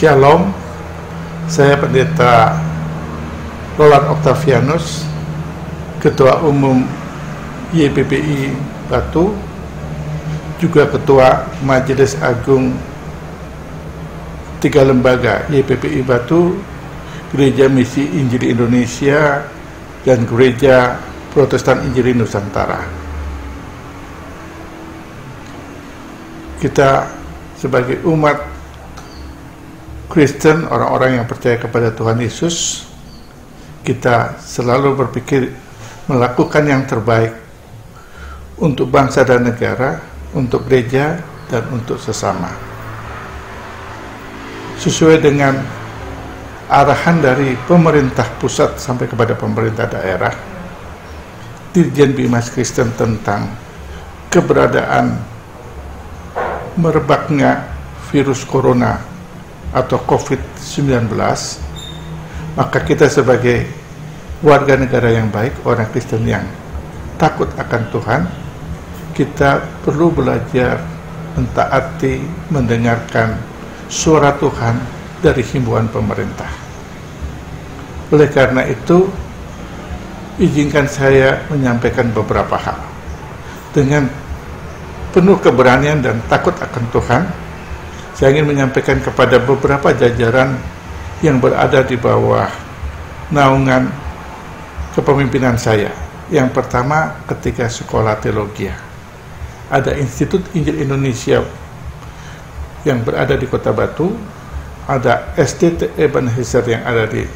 Shalom, saya Pendeta Roland Octavianus, Ketua Umum YPPI Batu, juga Ketua Majelis Agung 3 lembaga YPPI Batu, Gereja Misi Injili Indonesia, dan Gereja Protestan Injili Nusantara. Kita sebagai umat Kristen, orang-orang yang percaya kepada Tuhan Yesus, kita selalu berpikir melakukan yang terbaik untuk bangsa dan negara, untuk gereja, dan untuk sesama. Sesuai dengan arahan dari pemerintah pusat sampai kepada pemerintah daerah, Dirjen Bimas Kristen tentang keberadaan merebaknya virus corona atau COVID-19, maka kita sebagai warga negara yang baik, orang Kristen yang takut akan Tuhan, kita perlu belajar mentaati, mendengarkan suara Tuhan dari himbauan pemerintah. Oleh karena itu, izinkan saya menyampaikan beberapa hal. Dengan penuh keberanian dan takut akan Tuhan, saya ingin menyampaikan kepada beberapa jajaran yang berada di bawah naungan kepemimpinan saya. Yang pertama, ketika sekolah teologi, ada Institut Injil Indonesia yang berada di Kota Batu, ada SDT Ebenezer yang ada di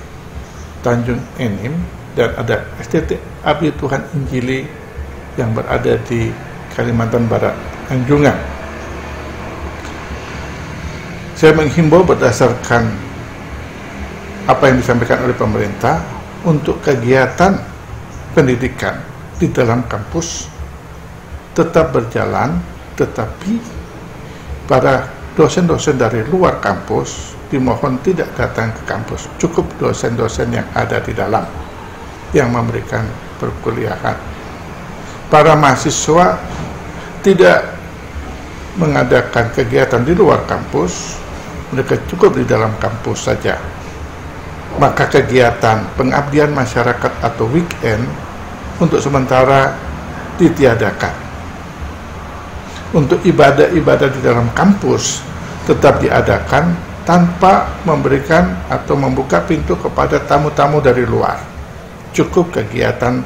Tanjung Enim, dan ada SDT Abdi Tuhan Injili yang berada di Kalimantan Barat, Anjungan. Saya menghimbau berdasarkan apa yang disampaikan oleh pemerintah untuk kegiatan pendidikan di dalam kampus tetap berjalan, tetapi para dosen-dosen dari luar kampus dimohon tidak datang ke kampus. Cukup dosen-dosen yang ada di dalam yang memberikan perkuliahan. Para mahasiswa tidak mengadakan kegiatan di luar kampus, mereka cukup di dalam kampus saja. Maka kegiatan pengabdian masyarakat atau weekend untuk sementara ditiadakan. Untuk ibadah-ibadah di dalam kampus tetap diadakan tanpa memberikan atau membuka pintu kepada tamu-tamu dari luar. Cukup kegiatan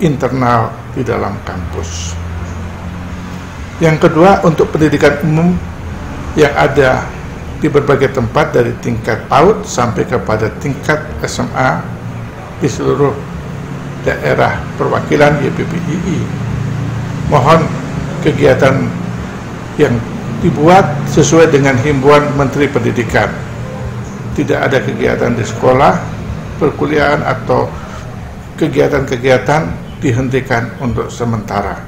internal di dalam kampus. Yang kedua, untuk pendidikan umum yang ada di berbagai tempat dari tingkat PAUD sampai kepada tingkat SMA di seluruh daerah perwakilan YPPI. Mohon kegiatan yang dibuat sesuai dengan himbauan Menteri Pendidikan. Tidak ada kegiatan di sekolah, perkuliahan atau kegiatan-kegiatan dihentikan untuk sementara.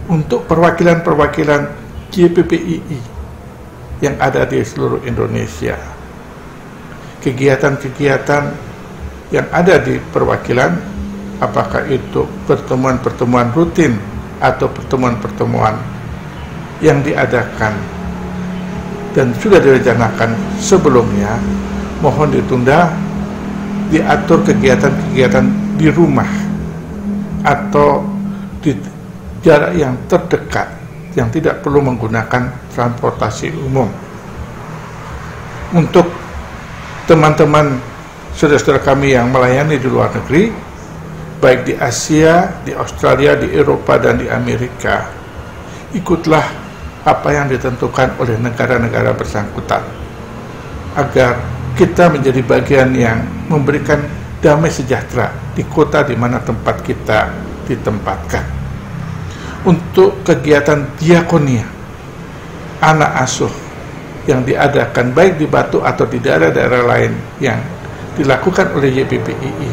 Untuk perwakilan-perwakilan YPPI yang ada di seluruh Indonesia, kegiatan-kegiatan yang ada di perwakilan, apakah itu pertemuan-pertemuan rutin atau pertemuan-pertemuan yang diadakan dan sudah direncanakan sebelumnya, mohon ditunda, diatur kegiatan-kegiatan di rumah atau di jarak yang terdekat, yang tidak perlu menggunakan transportasi umum. Untuk teman-teman saudara-saudara kami yang melayani di luar negeri, baik di Asia, di Australia, di Eropa, dan di Amerika, ikutlah apa yang ditentukan oleh negara-negara bersangkutan, agar kita menjadi bagian yang memberikan damai sejahtera di kota di mana tempat kita ditempatkan. Untuk kegiatan diakonia, anak asuh yang diadakan baik di Batu atau di daerah-daerah lain yang dilakukan oleh YPPI,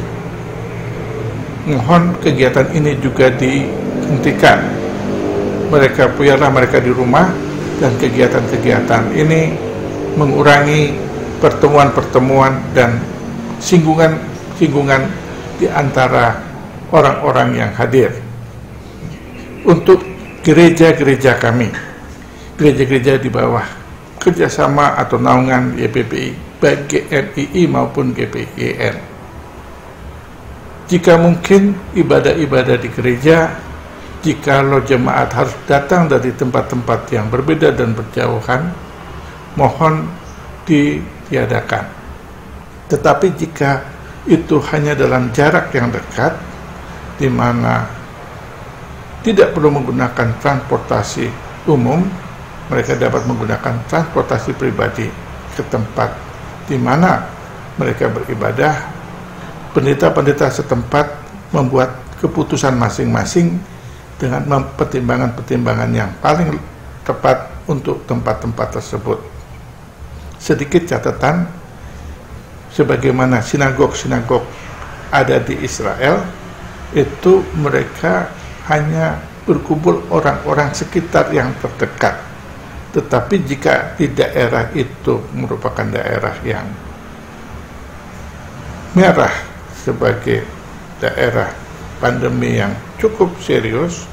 mohon kegiatan ini juga dihentikan. Biarlah mereka di rumah, dan kegiatan-kegiatan ini mengurangi pertemuan-pertemuan dan singgungan di antara orang-orang yang hadir. Untuk gereja-gereja kami, gereja-gereja di bawah kerjasama atau naungan YPPI, baik GMII maupun GPIN. Jika mungkin ibadah-ibadah di gereja, jikalau jemaat harus datang dari tempat-tempat yang berbeda dan berjauhan, mohon ditiadakan. Tetapi jika itu hanya dalam jarak yang dekat, di mana tidak perlu menggunakan transportasi umum, mereka dapat menggunakan transportasi pribadi ke tempat di mana mereka beribadah. Pendeta-pendeta setempat membuat keputusan masing-masing dengan pertimbangan-pertimbangan yang paling tepat untuk tempat-tempat tersebut. Sedikit catatan, sebagaimana sinagog-sinagog ada di Israel, itu mereka hanya berkumpul orang-orang sekitar yang terdekat. Tetapi jika di daerah itu merupakan daerah yang merah sebagai daerah pandemi yang cukup serius,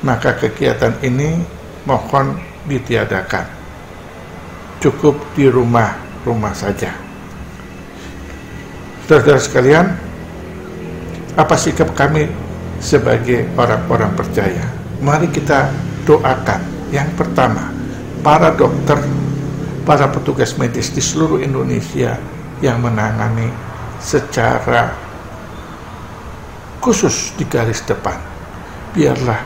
maka kegiatan ini mohon ditiadakan. Cukup di rumah-rumah saja. Saudara-saudara sekalian, apa sikap kami sebagai orang-orang percaya? Mari kita doakan. Yang pertama, para dokter, para petugas medis di seluruh Indonesia yang menangani secara khusus di garis depan. Biarlah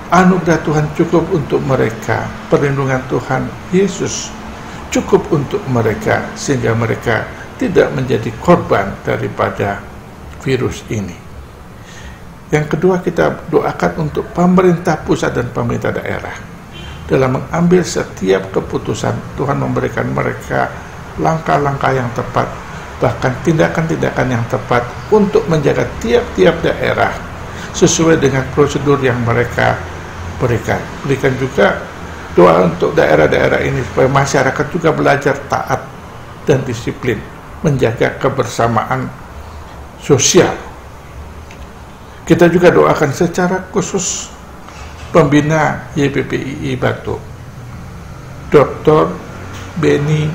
anugerah Tuhan cukup untuk mereka, perlindungan Tuhan Yesus cukup untuk mereka, sehingga mereka tidak menjadi korban daripada virus ini. Yang kedua, kita doakan untuk pemerintah pusat dan pemerintah daerah dalam mengambil setiap keputusan. Tuhan memberikan mereka langkah-langkah yang tepat, bahkan tindakan-tindakan yang tepat untuk menjaga tiap-tiap daerah sesuai dengan prosedur yang mereka berikan. Berikan juga doa untuk daerah-daerah ini supaya masyarakat juga belajar taat dan disiplin, menjaga kebersamaan sosial. Kita juga doakan secara khusus pembina YPPII Batu, Dr. Beni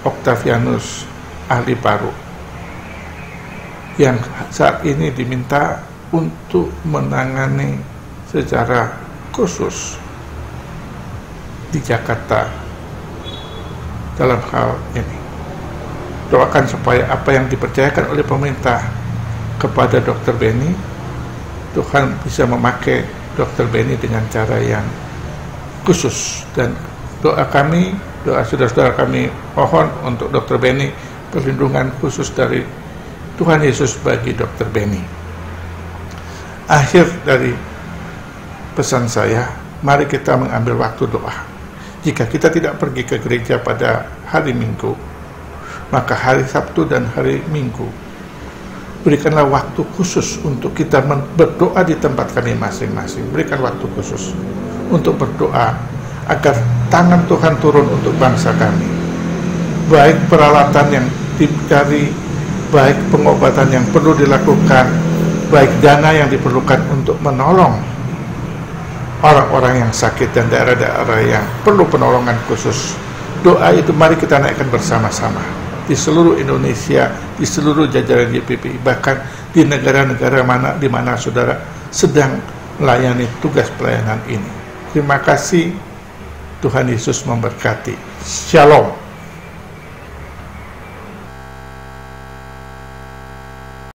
Octavianus, ahli paru, yang saat ini diminta untuk menangani secara khusus di Jakarta dalam hal ini. Doakan supaya apa yang dipercayakan oleh pemerintah kepada Dr. Beni, Tuhan bisa memakai Dr. Beni dengan cara yang khusus. Dan doa kami, doa saudara-saudara kami mohon untuk Dr. Beni, perlindungan khusus dari Tuhan Yesus bagi Dr. Beni. Akhir dari pesan saya, mari kita mengambil waktu doa. Jika kita tidak pergi ke gereja pada hari Minggu, maka hari Sabtu dan hari Minggu berikanlah waktu khusus untuk kita berdoa di tempat kami masing-masing. Berikan waktu khusus untuk berdoa agar tangan Tuhan turun untuk bangsa kami. Baik peralatan yang dicari, baik pengobatan yang perlu dilakukan, baik dana yang diperlukan untuk menolong orang-orang yang sakit dan daerah-daerah yang perlu penolongan khusus. Doa itu mari kita naikkan bersama-sama di seluruh Indonesia, di seluruh jajaran YPPI, bahkan di negara-negara mana di mana saudara sedang melayani tugas pelayanan ini. Terima kasih. Tuhan Yesus memberkati. Shalom.